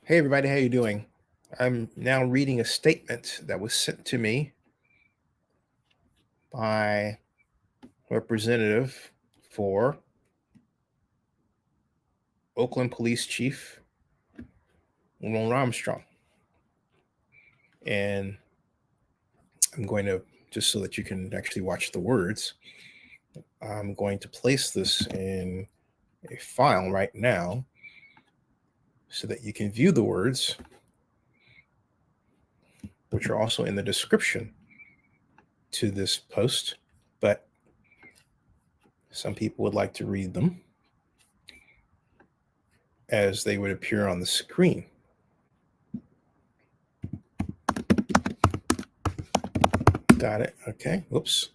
Hey everybody, how you doing? I'm now reading a statement that was sent to me by representative for Oakland Police Chief LeRonne Armstrong. And I'm going to, just so that you can actually watch the words, I'm going to place this in a file right now so that you can view the words, which are also in the description to this post, but some people would like to read them as they would appear on the screen. Got it. Okay. Whoops.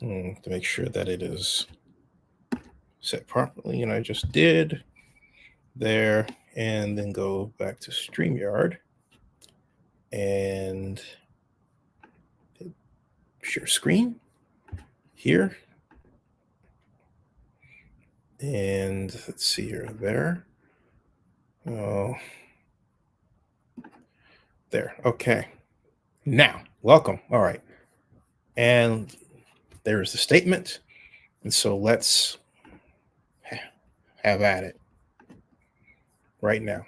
To make sure that it is set properly, and I just did there, and then go back to StreamYard and share screen here. And let's see here, there. Oh, there. Okay. Now, welcome. All right. And there's the statement. And so let's have at it right now.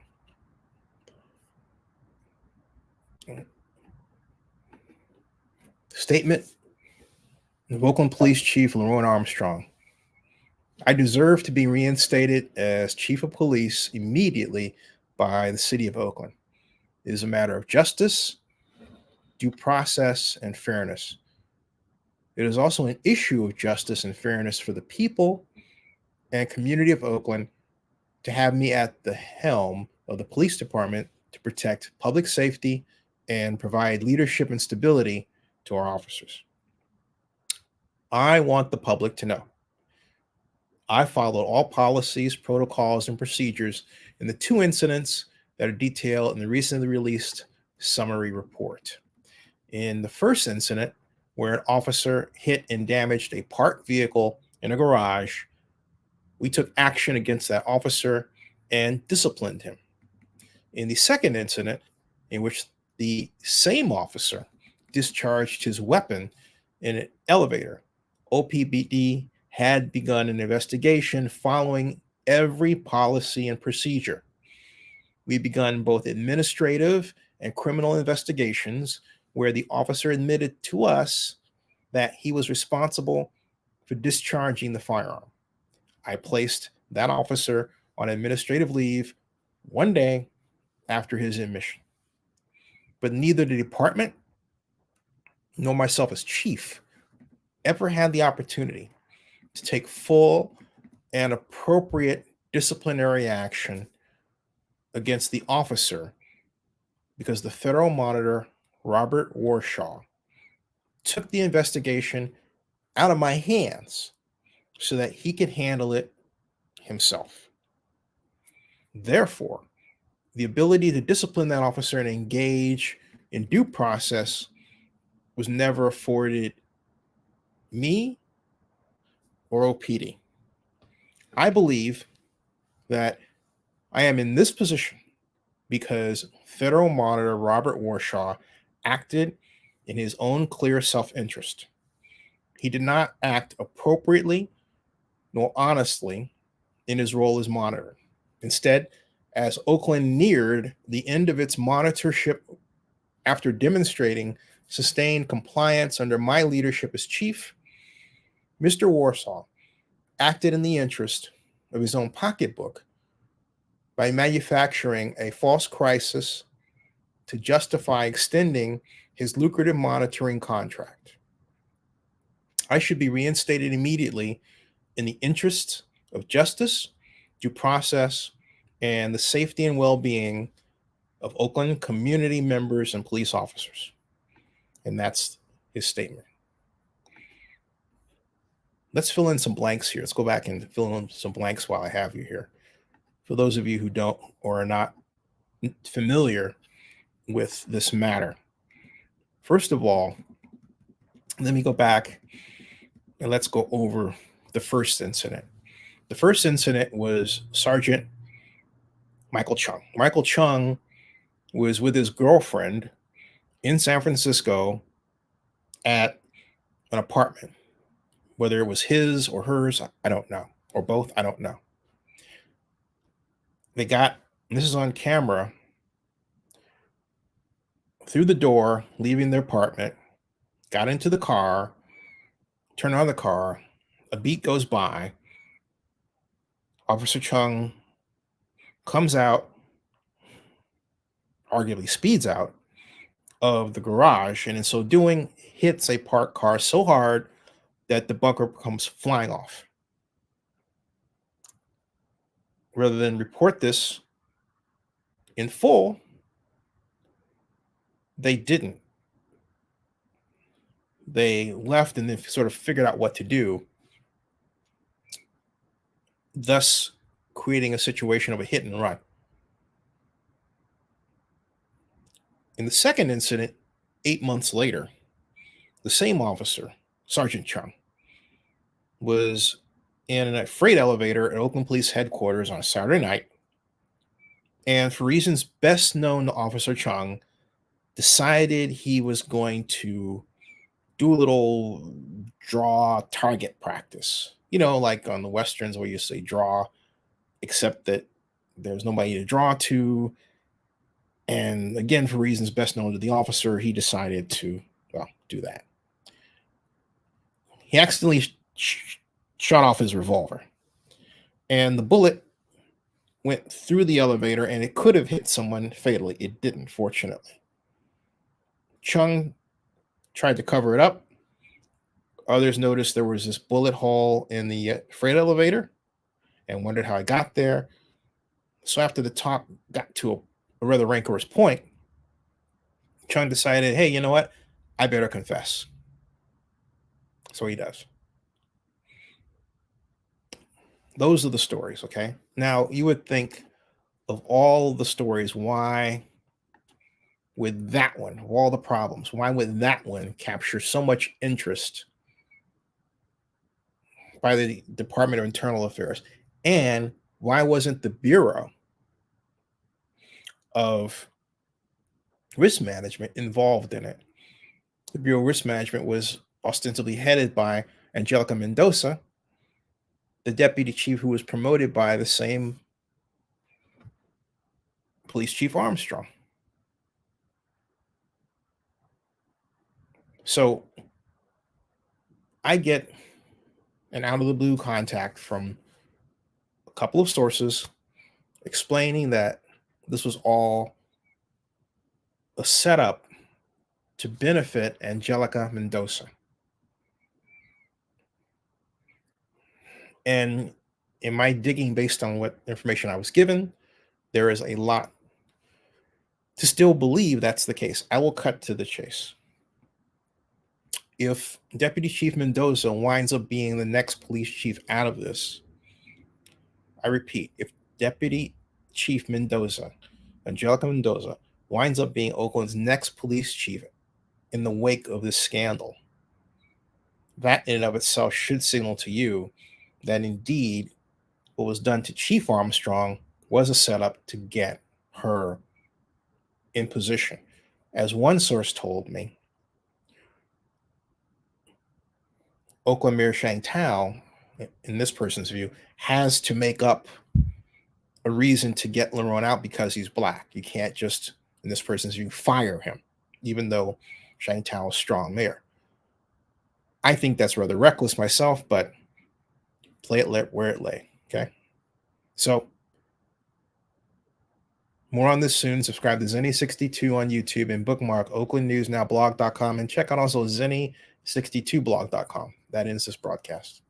Statement of Oakland Police Chief LeRonne Armstrong. I deserve to be reinstated as Chief of Police immediately by the City of Oakland. It is a matter of justice, due process, and fairness. It is also an issue of justice and fairness for the people and community of Oakland to have me at the helm of the police department to protect public safety and provide leadership and stability to our officers. I want the public to know I followed all policies, protocols, and procedures in the two incidents that are detailed in the recently released summary report. In the first incident, where an officer hit and damaged a parked vehicle in a garage, we took action against that officer and disciplined him. In the second incident, in which the same officer discharged his weapon in an elevator, OPBD had begun an investigation following every policy and procedure. We begun both administrative and criminal investigations where the officer admitted to us that he was responsible for discharging the firearm. I placed that officer on administrative leave one day after his admission. But neither the department nor myself as chief ever had the opportunity to take full and appropriate disciplinary action against the officer because the federal monitor, Robert Warshaw, took the investigation out of my hands so that he could handle it himself. Therefore, the ability to discipline that officer and engage in due process was never afforded me or OPD. I believe that I am in this position because federal monitor Robert Warshaw acted in his own clear self-interest. He did not act appropriately nor honestly in his role as monitor. Instead, as Oakland neared the end of its monitorship after demonstrating sustained compliance under my leadership as chief, Mr. Warsaw acted in the interest of his own pocketbook by manufacturing a false crisis to justify extending his lucrative monitoring contract. I should be reinstated immediately in the interests of justice, due process, and the safety and well-being of Oakland community members and police officers. And that's his statement. Let's fill in some blanks here. Let's go back and fill in some blanks while I have you here. For those of you who don't or are not familiar with this matter. First of all, let me go back and let's go over the first incident. The first incident was Sergeant Michael Chung. Michael Chung was with his girlfriend in San Francisco at an apartment. Whether it was his or hers, I don't know. Or both, I don't know. They got, this is on camera, through the door, leaving their apartment, got into the car, turned on the car. A beat goes by. Officer Chung comes out, arguably speeds out of the garage, and in so doing, hits a parked car so hard that the bunker comes flying off. Rather than report this in full, they didn't. They left and then sort of figured out what to do, thus creating a situation of a hit and run. In the second incident, 8 months later, the same officer, Sergeant Chung, was in a freight elevator at Oakland Police Headquarters on a Saturday night, and for reasons best known to Officer Chung, decided he was going to do a little draw target practice. You know, like on the Westerns where you say draw, except that there's nobody to draw to. And again, for reasons best known to the officer, he decided to, well, do that. He accidentally shot off his revolver, and the bullet went through the elevator, and it could have hit someone fatally. It didn't, fortunately. Chung tried to cover it up. Others noticed there was this bullet hole in the freight elevator and wondered how it got there. So after the talk got to a rather rancorous point, Chung decided, hey, you know what? I better confess. So he does. Those are the stories, okay? Now, you would think of all the stories, why with that one, of all the problems, why would that one capture so much interest by the Department of Internal Affairs? And why wasn't the Bureau of Risk Management involved in it? The Bureau of Risk Management was ostensibly headed by Angelica Mendoza, the deputy chief who was promoted by the same police chief Armstrong. So I get an out of the blue contact from a couple of sources explaining that this was all a setup to benefit Angelica Mendoza. And in my digging, based on what information I was given, there is a lot to still believe that's the case. I will cut to the chase. If Deputy Chief Mendoza winds up being the next police chief out of this, I repeat, if Deputy Chief Mendoza, Angelica Mendoza, winds up being Oakland's next police chief in the wake of this scandal, that in and of itself should signal to you that indeed what was done to Chief Armstrong was a setup to get her in position. As one source told me, Oakland Mayor Thao, in this person's view, has to make up a reason to get LeRonne out because he's black. You can't just, in this person's view, fire him, even though Thao is strong mayor. I think that's rather reckless myself, but play it where it lay. Okay. So more on this soon. Subscribe to Zenny62 on YouTube and bookmark oaklandnewsnowblog.com, and check out also Zenny62blog.com. That ends this broadcast.